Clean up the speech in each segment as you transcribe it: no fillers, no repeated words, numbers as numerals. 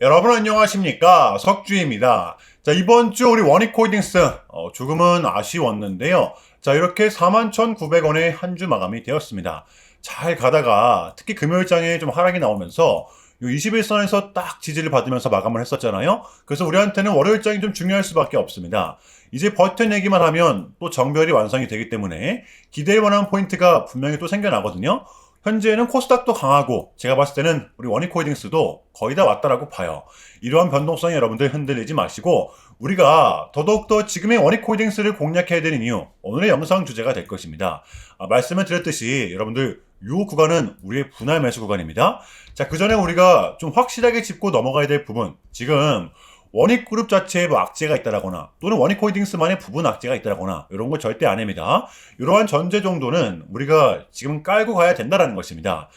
여러분 안녕하십니까, 석주입니다. 자, 이번 주 우리 원익홀딩스 조금은 아쉬웠는데요. 자, 이렇게 41,900원에 한 주 마감이 되었습니다. 잘 가다가 특히 금요일장에 좀 하락이 나오면서 요 21선에서 딱 지지를 받으면서 마감을 했었잖아요. 그래서 우리한테는 월요일장이 좀 중요할 수밖에 없습니다. 이제 버텨내기만 하면 또 정별이 완성이 되기 때문에 기대할 만한 포인트가 분명히 또 생겨나거든요. 현재는 코스닥도 강하고 제가 봤을 때는 우리 원익홀딩스도 거의 다 왔다라고 봐요. 이러한 변동성에 여러분들 흔들리지 마시고 우리가 더더욱더 지금의 원익홀딩스를 공략해야 되는 이유, 오늘의 영상 주제가 될 것입니다. 말씀을 드렸듯이 여러분들 이 구간은 우리의 분할 매수 구간입니다. 자, 그 전에 우리가 좀 확실하게 짚고 넘어가야 될 부분, 지금 원익그룹 자체에 뭐 악재가 있다라거나 또는 원익홀딩스만의 부분 악재가 있다라거나 이런 거 절대 아닙니다. 이러한 전제 정도는 우리가 지금 깔고 가야 된다는 것입니다.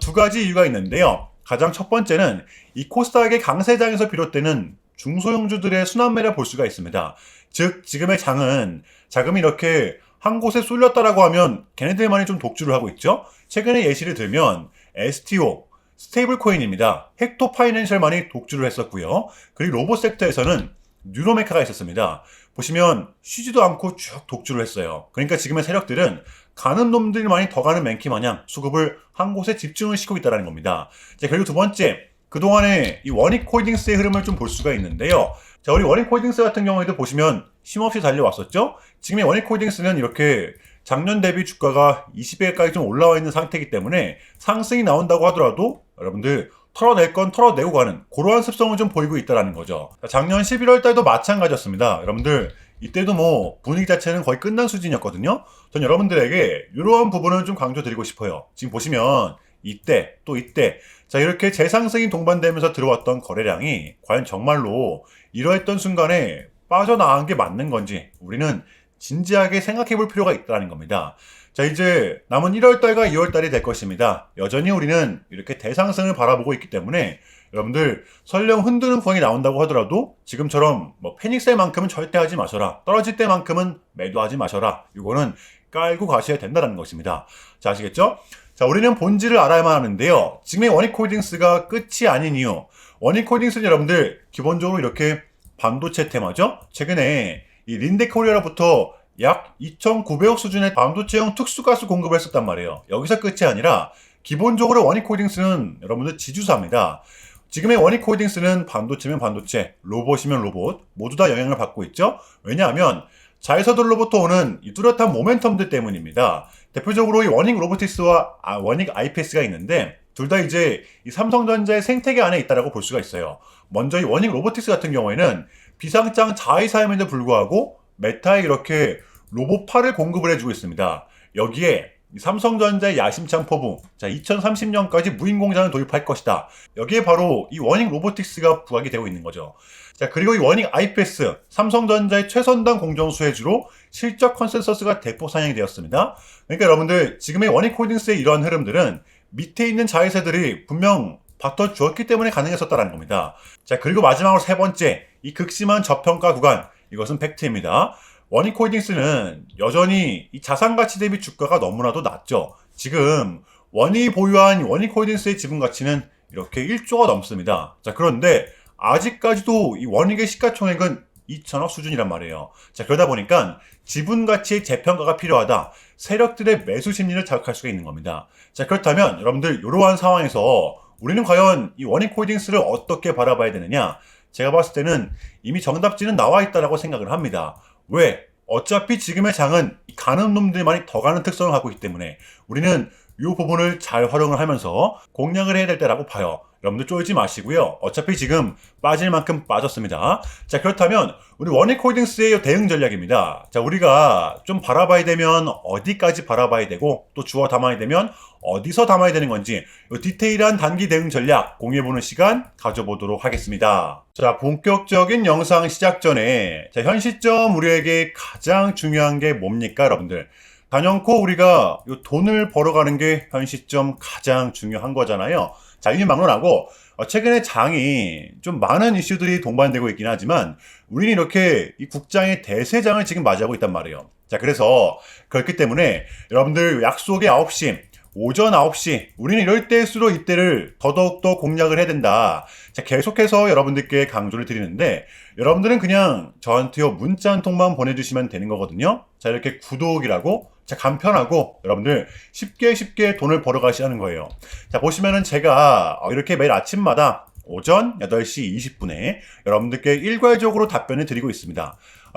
두 가지 이유가 있는데요. 가장 첫 번째는 이 코스닥의 강세장에서 비롯되는 중소형주들의 순환매를 볼 수가 있습니다. 즉 지금의 장은 자금이 이렇게 한 곳에 쏠렸다라고 하면 걔네들만이 좀 독주를 하고 있죠. 최근에 예시를 들면 STO 스테이블 코인입니다. 헥토 파이낸셜만이 독주를 했었고요. 그리고 로봇 섹터에서는 뉴로메카가 있었습니다. 보시면 쉬지도 않고 쭉 독주를 했어요. 그러니까 지금의 세력들은 가는 놈들만이 더 가는 맨키 마냥 수급을 한 곳에 집중을 시키고 있다는 겁니다. 자, 그리고 두 번째, 그동안에 이 원익홀딩스의 흐름을 좀 볼 수가 있는데요. 자, 우리 원익홀딩스 같은 경우에도 보시면 쉼없이 달려왔었죠? 지금의 원익홀딩스는 이렇게 작년 대비 주가가 20배까지 좀 올라와 있는 상태이기 때문에 상승이 나온다고 하더라도 여러분들 털어낼 건 털어내고 가는 그러한 습성을 좀 보이고 있다는 거죠. 작년 11월 달도 마찬가지였습니다. 여러분들 이때도 뭐 분위기 자체는 거의 끝난 수준이었거든요. 전 여러분들에게 이러한 부분을 좀 강조드리고 싶어요. 지금 보시면 이때 또 이때 자, 이렇게 재상승이 동반되면서 들어왔던 거래량이 과연 정말로 이러했던 순간에 빠져나간 게 맞는 건지 우리는 진지하게 생각해 볼 필요가 있다는 겁니다. 자, 이제 남은 1월달과 2월달이 될 것입니다. 여전히 우리는 이렇게 대상승을 바라보고 있기 때문에 여러분들 설령 흔드는 구간이 나온다고 하더라도 지금처럼 뭐 패닉셀만큼은 절대 하지 마셔라. 떨어질 때만큼은 매도하지 마셔라. 이거는 깔고 가셔야 된다는 것입니다. 자, 아시겠죠? 자, 우리는 본질을 알아야만 하는데요. 지금의 원익홀딩스가 끝이 아닌 이유. 원익홀딩스는 여러분들 기본적으로 이렇게 반도체 테마죠. 최근에 이 린데코리아로부터 약 2,900억 수준의 반도체용 특수가스 공급을 했었단 말이에요. 여기서 끝이 아니라 기본적으로 원익홀딩스는 여러분들 지주사입니다. 지금의 원익홀딩스는 반도체면 반도체, 로봇이면 로봇 모두 다 영향을 받고 있죠. 왜냐하면 자회사들로부터 오는 이 뚜렷한 모멘텀들 때문입니다. 대표적으로 이 원익 로보틱스와 원익 IPS가 있는데 둘 다 이제 이 삼성전자의 생태계 안에 있다라고 볼 수가 있어요. 먼저 이 원익 로보틱스 같은 경우에는 비상장 자회사임에도 불구하고 메타에 이렇게 로봇팔을 공급을 해주고 있습니다. 여기에 삼성전자의 야심찬 포부, 자 2030년까지 무인 공장을 도입할 것이다. 여기에 바로 이 원익 로보틱스가 부각이 되고 있는 거죠. 자, 그리고 이 원익 IPS, 삼성전자의 최선단 공정 수혜주로 실적 컨센서스가 대폭 상향이 되었습니다. 그러니까 여러분들 지금의 원익홀딩스의 이러한 흐름들은 밑에 있는 자회사들이 분명 받쳐주었기 때문에 가능했었다는 겁니다. 자, 그리고 마지막으로 세 번째, 이 극심한 저평가 구간, 이것은 팩트입니다. 원익홀딩스는 여전히 이 자산가치 대비 주가가 너무나도 낮죠. 지금 원익이 보유한 원익홀딩스의 지분가치는 이렇게 1조가 넘습니다. 자, 그런데 아직까지도 이 원익의 시가총액은 2천억 수준이란 말이에요. 자, 그러다 보니까 지분 가치의 재평가가 필요하다. 세력들의 매수 심리를 자극할 수가 있는 겁니다. 자, 그렇다면 여러분들 이러한 상황에서 우리는 과연 이 원익홀딩스를 어떻게 바라봐야 되느냐? 제가 봤을 때는 이미 정답지는 나와 있다라고 생각을 합니다. 왜? 어차피 지금의 장은 가는 놈들만이 더 가는 특성을 갖고 있기 때문에 우리는 이 부분을 잘 활용을 하면서 공략을 해야 될 때라고 봐요. 여러분들 쫄지 마시고요. 어차피 지금 빠질 만큼 빠졌습니다. 자, 그렇다면 우리 원익홀딩스의 대응 전략입니다. 자, 우리가 좀 바라봐야 되면 어디까지 바라봐야 되고 또 주워 담아야 되면 어디서 담아야 되는 건지 이 디테일한 단기 대응 전략 공유해보는 시간 가져보도록 하겠습니다. 자, 본격적인 영상 시작 전에 자, 현 시점 우리에게 가장 중요한 게 뭡니까, 여러분들? 단연코 우리가 이 돈을 벌어가는 게 현 시점 가장 중요한 거잖아요. 자, 이미 막론하고 최근에 장이 좀 많은 이슈들이 동반되고 있긴 하지만 우리는 이렇게 이 국장의 대세장을 지금 맞이하고 있단 말이에요. 자, 그래서 그렇기 때문에 여러분들 약속의 9시 오전 9시 우리는 이럴 때일수록 이때를 더더욱더 공략을 해야 된다. 자, 계속해서 여러분들께 강조를 드리는데 여러분들은 그냥 저한테요 문자 한 통만 보내주시면 되는 거거든요. 자, 이렇게 구독이라고 자, 간편하고 여러분들 쉽게 돈을 벌어 가시라는 거예요. 자, 보시면은 제가 이렇게 매일 아침마다 오전 8시 20분에 여러분들께 일괄적으로 답변을 드리고 있습니다.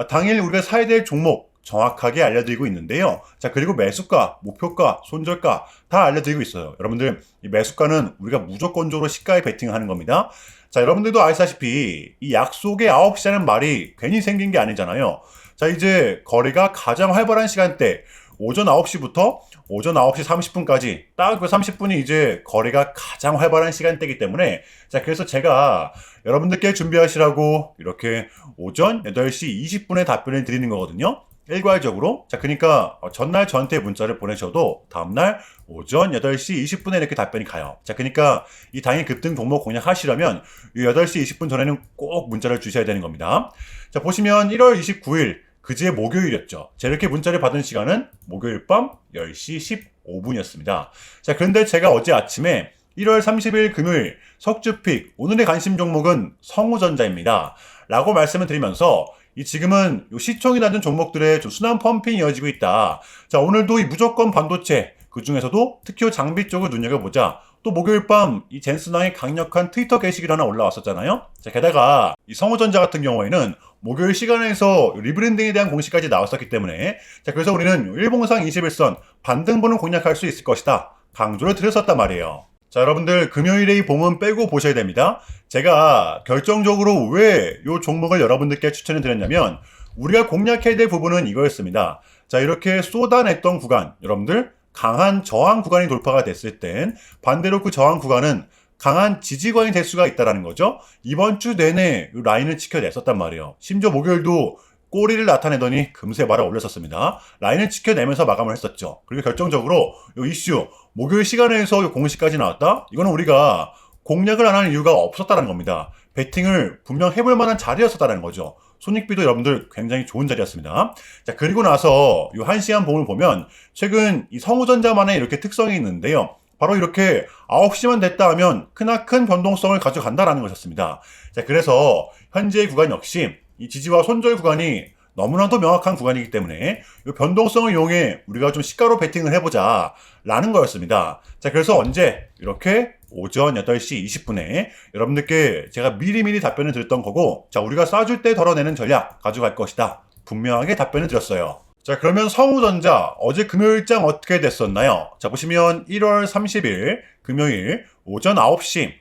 당일 우리가 사야 될 종목 정확하게 알려드리고 있는데요. 자, 그리고 매수가, 목표가, 손절가 다 알려드리고 있어요. 여러분들 이 매수가는 우리가 무조건적으로 시가에 베팅을 하는 겁니다. 자, 여러분들도 아시다시피 이 약속의 9시라는 말이 괜히 생긴 게 아니잖아요. 자, 이제 거래가 가장 활발한 시간대 오전 9시부터 오전 9시 30분까지 딱 그 30분이 이제 거래가 가장 활발한 시간대이기 때문에 자, 그래서 제가 여러분들께 준비하시라고 이렇게 오전 8시 20분에 답변을 드리는 거거든요. 일괄적으로. 자, 그러니까 전날 저한테 문자를 보내셔도 다음날 오전 8시 20분에 이렇게 답변이 가요. 자, 그러니까 이 당일 급등 종목 공략하시려면 이 8시 20분 전에는 꼭 문자를 주셔야 되는 겁니다. 자, 보시면 1월 29일 그제 목요일이었죠. 자, 이렇게 문자를 받은 시간은 목요일 밤 10시 15분이었습니다. 자, 그런데 제가 어제 아침에 1월 30일 금요일 석주픽 오늘의 관심 종목은 성우전자입니다. 라고 말씀을 드리면서 이 지금은 요 시총이 낮은 종목들의 좀 순환 펌핑이 이어지고 있다. 자, 오늘도 이 무조건 반도체 그 중에서도 특히 장비 쪽을 눈여겨보자. 또 목요일 밤 이 젠슨왕의 강력한 트위터 게시글 하나 올라왔었잖아요. 자, 게다가 이 성우전자 같은 경우에는 목요일 시간에서 리브랜딩에 대한 공시까지 나왔었기 때문에 자, 그래서 우리는 일봉상 21선 반등분을 공략할 수 있을 것이다. 강조를 드렸었단 말이에요. 자, 여러분들 금요일에 이 봉은 빼고 보셔야 됩니다. 제가 결정적으로 왜 이 종목을 여러분들께 추천을 드렸냐면 우리가 공략해야 될 부분은 이거였습니다. 자, 이렇게 쏟아냈던 구간 여러분들 강한 저항 구간이 돌파가 됐을 땐 반대로 그 저항 구간은 강한 지지권이 될 수가 있다는 거죠. 이번 주 내내 이 라인을 지켜냈었단 말이에요. 심지어 목요일도 꼬리를 나타내더니 금세 말아 올렸었습니다. 라인을 지켜내면서 마감을 했었죠. 그리고 결정적으로 이 이슈 목요일 시간에서 이 공시까지 나왔다? 이거는 우리가 공략을 안 하는 이유가 없었다는 겁니다. 베팅을 분명 해볼 만한 자리였었다는 거죠. 손익비도 여러분들 굉장히 좋은 자리였습니다. 자, 그리고 나서 이 1시간 봉을 보면 최근 이 성우전자만의 이렇게 특성이 있는데요. 바로 이렇게 9시만 됐다 하면 크나큰 변동성을 가져간다라는 것이었습니다. 자, 그래서 현재의 구간 역시 이 지지와 손절 구간이 너무나도 명확한 구간이기 때문에 이 변동성을 이용해 우리가 좀 시가로 베팅을 해보자 라는 거였습니다. 자, 그래서 언제 이렇게 오전 8시 20분에 여러분들께 제가 미리미리 답변을 드렸던 거고 자, 우리가 쏴줄 때 덜어내는 전략 가져갈 것이다. 분명하게 답변을 드렸어요. 자, 그러면 성우전자 어제 금요일장 어떻게 됐었나요? 자, 보시면 1월 30일 금요일 오전 9시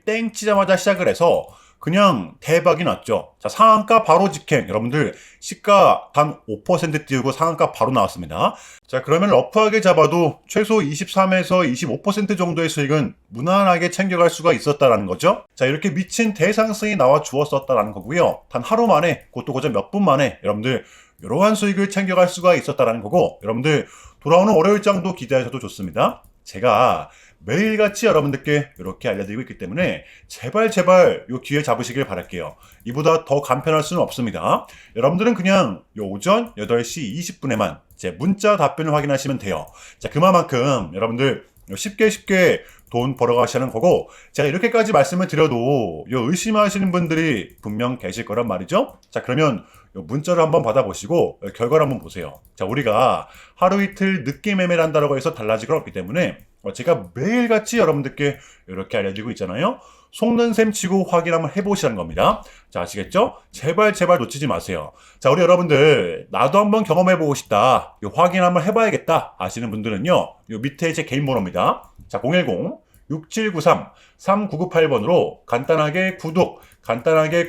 땡 치자마자 시작을 해서 그냥 대박이 났죠. 자, 상한가 바로 직행. 여러분들 시가 단 5% 띄우고 상한가 바로 나왔습니다. 자, 그러면 러프하게 잡아도 최소 23에서 25% 정도의 수익은 무난하게 챙겨갈 수가 있었다라는 거죠. 자, 이렇게 미친 대상승이 나와 주었었다라는 거고요. 단 하루 만에, 그것도 고작 몇 분 만에 여러분들 이러한 수익을 챙겨갈 수가 있었다라는 거고 여러분들 돌아오는 월요일장도 기대하셔도 좋습니다. 제가 매일같이 여러분들께 이렇게 알려드리고 있기 때문에 제발 요 기회 잡으시길 바랄게요. 이보다 더 간편할 수는 없습니다. 여러분들은 그냥 요 오전 8시 20분에만 제 문자 답변을 확인하시면 돼요. 자, 그만큼 여러분들 쉽게 돈 벌어가시는 거고 제가 이렇게까지 말씀을 드려도 요 의심하시는 분들이 분명 계실 거란 말이죠. 자, 그러면 요 문자를 한번 받아보시고 결과를 한번 보세요. 자, 우리가 하루 이틀 늦게 매매를 한다고 해서 달라질 건 없기 때문에 제가 매일같이 여러분들께 이렇게 알려드리고 있잖아요. 속는 셈 치고 확인 한번 해보시라는 겁니다. 자, 아시겠죠? 제발 놓치지 마세요. 자, 우리 여러분들 나도 한번 경험해보고 싶다. 요 확인 한번 해봐야겠다 하시는 분들은요. 요 밑에 제 개인 번호입니다. 자, 010-6793-3998번으로 간단하게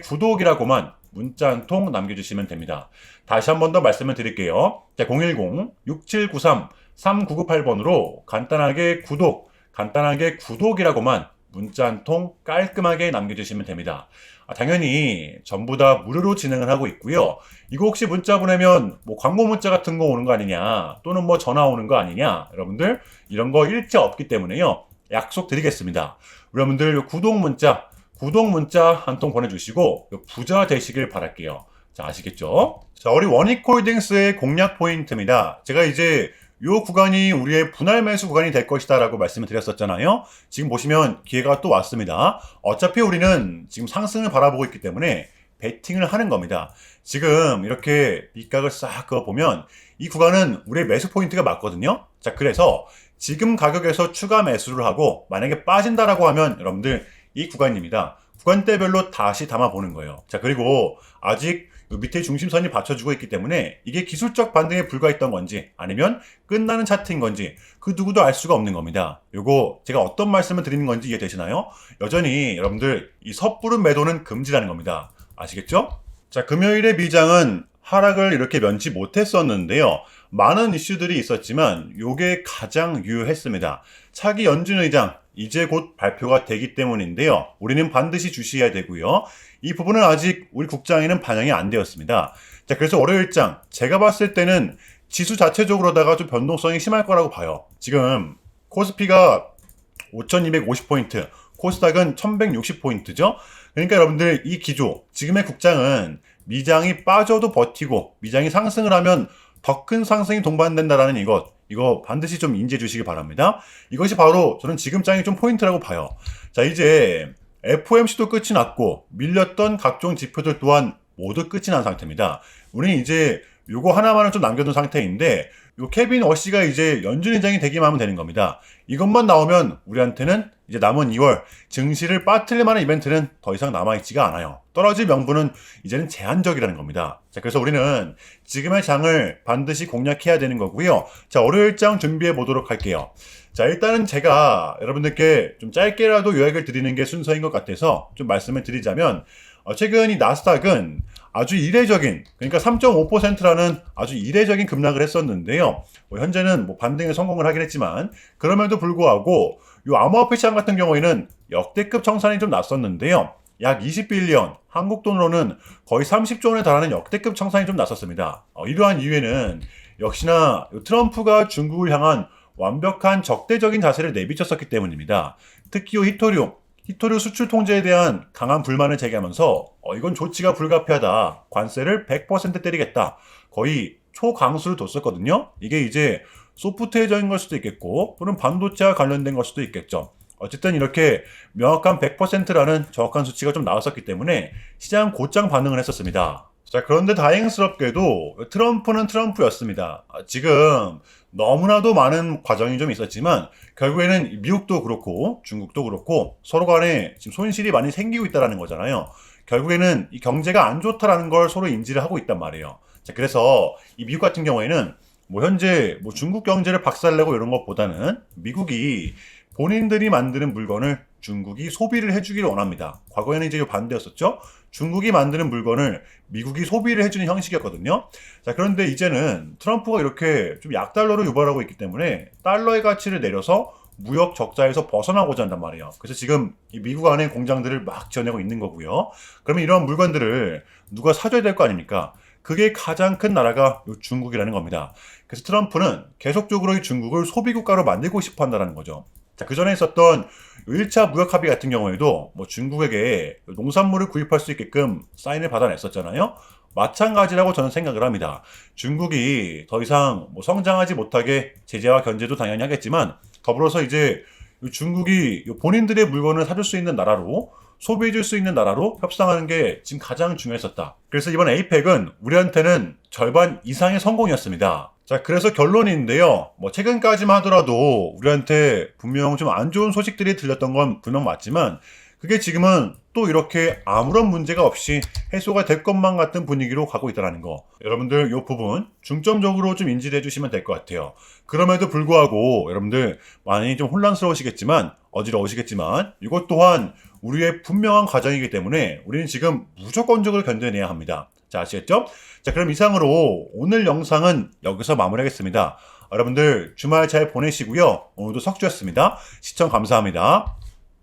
구독이라고만 문자 한 통 남겨주시면 됩니다. 다시 한 번 더 말씀을 드릴게요. 자, 010-6793-3998번으로 간단하게 구독이라고만 문자 한 통 깔끔하게 남겨주시면 됩니다. 당연히 전부 다 무료로 진행을 하고 있고요. 이거 혹시 문자 보내면 뭐 광고 문자 같은 거 오는 거 아니냐 또는 뭐 전화 오는 거 아니냐 여러분들 이런 거 일체 없기 때문에요. 약속 드리겠습니다. 여러분들 구독 문자 한 통 보내주시고 부자 되시길 바랄게요. 자, 아시겠죠? 자, 우리 원익홀딩스의 공략 포인트입니다. 제가 이제 요 구간이 우리의 분할 매수 구간이 될 것이다 라고 말씀을 드렸었잖아요. 지금 보시면 기회가 또 왔습니다. 어차피 우리는 지금 상승을 바라보고 있기 때문에 베팅을 하는 겁니다. 지금 이렇게 밑각을 싹 그어보면 이 구간은 우리의 매수 포인트가 맞거든요. 자, 그래서 지금 가격에서 추가 매수를 하고 만약에 빠진다라고 하면 여러분들 이 구간입니다. 구간대별로 다시 담아보는 거예요. 자, 그리고 아직 밑에 중심선이 받쳐주고 있기 때문에 이게 기술적 반등에 불과했던 건지 아니면 끝나는 차트인 건지 그 누구도 알 수가 없는 겁니다. 요거 제가 어떤 말씀을 드리는 건지 이해되시나요? 여전히 여러분들 이 섣부른 매도는 금지라는 겁니다. 아시겠죠? 자, 금요일의 미장은 하락을 이렇게 면치 못했었는데요. 많은 이슈들이 있었지만 요게 가장 유효했습니다. 차기 연준 의장 이제 곧 발표가 되기 때문인데요. 우리는 반드시 주시해야 되고요. 이 부분은 아직 우리 국장에는 반영이 안 되었습니다. 자, 그래서 월요일장 제가 봤을 때는 지수 자체적으로다가 좀 변동성이 심할 거라고 봐요. 지금 코스피가 5250포인트, 코스닥은 1160포인트죠. 그러니까 여러분들 이 기조, 지금의 국장은 미장이 빠져도 버티고 미장이 상승을 하면 더 큰 상승이 동반된다라는 이거 반드시 좀 인지해 주시기 바랍니다. 이것이 바로 저는 지금 장이 좀 포인트라고 봐요. 자, 이제 FOMC도 끝이 났고 밀렸던 각종 지표들 또한 모두 끝이 난 상태입니다. 우리는 이제 요거 하나만은 좀 남겨둔 상태인데 요 케빈 워시가 이제 연준 의장이 되기만 하면 되는 겁니다. 이것만 나오면 우리한테는 이제 남은 2월 증시를 빠뜨릴 만한 이벤트는 더 이상 남아있지가 않아요. 떨어질 명분은 이제는 제한적이라는 겁니다. 자, 그래서 우리는 지금의 장을 반드시 공략해야 되는 거고요. 자, 월요일장 준비해 보도록 할게요. 자, 일단은 제가 여러분들께 좀 짧게라도 요약을 드리는 게 순서인 것 같아서 좀 말씀을 드리자면 최근 이 나스닥은 아주 이례적인, 그러니까 3.5%라는 아주 이례적인 급락을 했었는데요. 현재는 반등에 성공을 하긴 했지만 그럼에도 불구하고 이 암호화폐 시장 같은 경우에는 역대급 청산이 좀 났었는데요. 약 20빌리언, 한국 돈으로는 거의 30조 원에 달하는 역대급 청산이 좀 났었습니다. 이러한 이유에는 역시나 트럼프가 중국을 향한 완벽한 적대적인 자세를 내비쳤었기 때문입니다. 특히 히토류 수출 통제에 대한 강한 불만을 제기하면서 이건 조치가 불가피하다. 관세를 100% 때리겠다. 거의 초강수를 뒀었거든요. 이게 이제 소프트웨어적인 걸 수도 있겠고 또는 반도체와 관련된 걸 수도 있겠죠. 어쨌든 이렇게 명확한 100%라는 정확한 수치가 좀 나왔었기 때문에 시장 곧장 반응을 했었습니다. 자, 그런데 다행스럽게도 트럼프는 트럼프였습니다. 지금 너무나도 많은 과정이 좀 있었지만 결국에는 미국도 그렇고 중국도 그렇고 서로 간에 지금 손실이 많이 생기고 있다는 거잖아요. 결국에는 이 경제가 안 좋다라는 걸 서로 인지를 하고 있단 말이에요. 자, 그래서 이 미국 같은 경우에는 현재 중국 경제를 박살내고 이런 것보다는 미국이 본인들이 만드는 물건을 중국이 소비를 해주기를 원합니다. 과거에는 이제 반대였었죠. 중국이 만드는 물건을 미국이 소비를 해주는 형식이었거든요. 자, 그런데 이제는 트럼프가 이렇게 좀 약달러로 유발하고 있기 때문에 달러의 가치를 내려서 무역 적자에서 벗어나고자 한단 말이에요. 그래서 지금 이 미국 안에 공장들을 막 지어내고 있는 거고요. 그러면 이런 물건들을 누가 사줘야 될 거 아닙니까? 그게 가장 큰 나라가 중국이라는 겁니다. 그래서 트럼프는 계속적으로 이 중국을 소비국가로 만들고 싶어 한다는 거죠. 자, 그 전에 있었던 1차 무역 합의 같은 경우에도 중국에게 농산물을 구입할 수 있게끔 사인을 받아냈었잖아요. 마찬가지라고 저는 생각을 합니다. 중국이 더 이상 성장하지 못하게 제재와 견제도 당연히 하겠지만 더불어서 이제 중국이 본인들의 물건을 사줄 수 있는 나라로 소비해줄 수 있는 나라로 협상하는 게 지금 가장 중요했었다. 그래서 이번 에이펙은 우리한테는 절반 이상의 성공이었습니다. 자, 그래서 결론인데요. 최근까지만 하더라도 우리한테 분명 좀 안 좋은 소식들이 들렸던 건 분명 맞지만 그게 지금은 또 이렇게 아무런 문제가 없이 해소가 될 것만 같은 분위기로 가고 있다는 거. 여러분들 이 부분 중점적으로 좀 인지해 주시면 될 것 같아요. 그럼에도 불구하고 여러분들 많이 좀 혼란스러우시겠지만 어지러우시겠지만 이것 또한 우리의 분명한 과정이기 때문에 우리는 지금 무조건적으로 견뎌내야 합니다. 자, 아시겠죠? 자, 그럼 이상으로 오늘 영상은 여기서 마무리하겠습니다. 여러분들 주말 잘 보내시고요. 오늘도 석주였습니다. 시청 감사합니다.